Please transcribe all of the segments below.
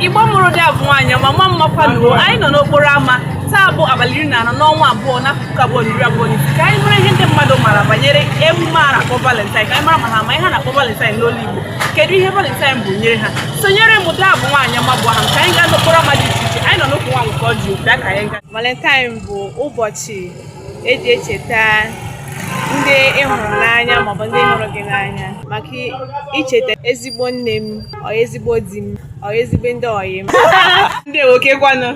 Igbo mụrụ dị abụ nwaanyị ma nwa mmakwaluo anyị nọ n'okporo ámá taa bụ abalị 14 n'ọnwa abụọ n'afọ 2020 ka anyị mara ihe ndị mmadụ mara banyere emume a na-akpọ Valentine ka anyị mara ma ha ama ihe a na-akpọ Valentine n'olu Igbo kedu ihe Valentine bụ nyere ha sonyere m dị abụ nwaanyị ma gwa ha ka anyị gaa n'okporo ámá dị iche iche anyị nọ n'okwu nwa nke ọjị bịa ka anyị gaa. Valentine bụ ụbọchị eji echeta ndị ị hụrụ n'anya maọbụ ndị hụrụ gị n'anya maka icheta ezigbo nne m ọ ezigbo di m ọ ezigbo ndị ọyị m ndị nwoke kwanụ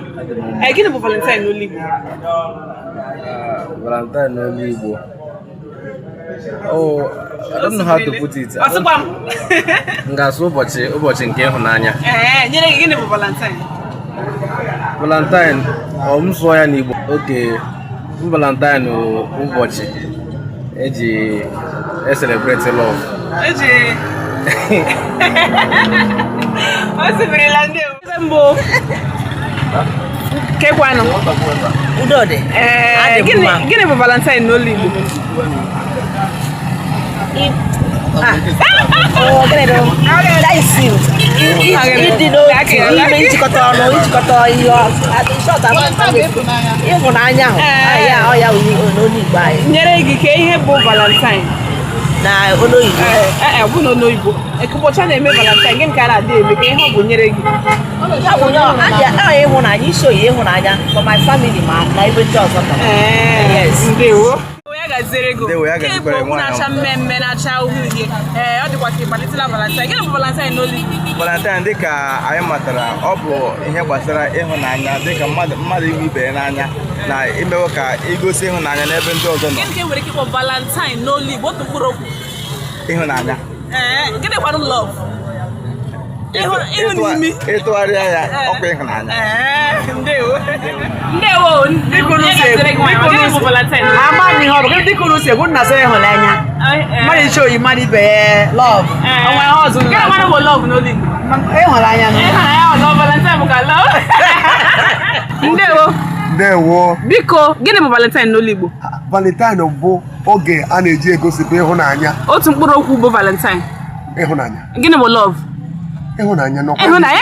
gịnị bụ Valentine n'olu Igbo? Valentine n'olu Igbo, oh, I don't know how to put it. Ngasụ ụbọchị nke ịhụnanya. Nyere gị gịnị bụ Valentine? Valentine m sụọ ya n'Igbo oke Valentine ụbọchị eji celebrate love. O sibirila ndị mbụ kekwanụ udo dị. Gịnị bụ Valentine n'olu Igbo? Ime njikọta ọnụ ịhụnanya ahụ ya n'olu Igbo anyị. Nyere gị ka ihe bụ Valentine na olu Igbo bụ n'olu Igbo ekụbọcha na-eme Valentine gịnị ka a na-adị eme ka ihe ọ bụ nyere gị? ịhụnanya isi oyi ịhụnanya for my family ma na ebe ndị ọzọ ndewo ya gaziere ego bụ na-acha mmemme na-acha uhie ọ dịkwa ka ịkpalitela Valentine. Gịnị bụ Valentine n'olu Igbo? Valentine dịka anyị matara ọ bụ ihe gbasara ịhụnanya dịka mmadụ ihu ibe ya n'anya na imewe ka igosi ịhụnanya n'ebe ndị ọzọ nọ. Gịnị ka enwere ike ịkpọ Valentine n'olu Igbo otu mkpụrụ okwu? Ịhụnanya. Gịnị kwanụ love? Ịtụgharịa ya ọkwa ịhụnanya. Ndewo gịnị bụ Valentine? amaghị ihe ọ bụ dịka unu si egwu nna so ịhụnanya mmadụ iche oyi mmadụ ibe ya love gịnị mmadụ bụ love n'olu Igbo? ịhụnanya Valentine bụ ka love. Ndewo. Biko gịnị bụ Valentine n'olu Igbo? Valentine bụ oge a na-eji egosipụta ịhụnanya. Otu mkpụrụ okwu bụ Valentine. Ịhụnanya. Gịnị bụ love? Ịhụnanya nọkwa. Ịhụnanya.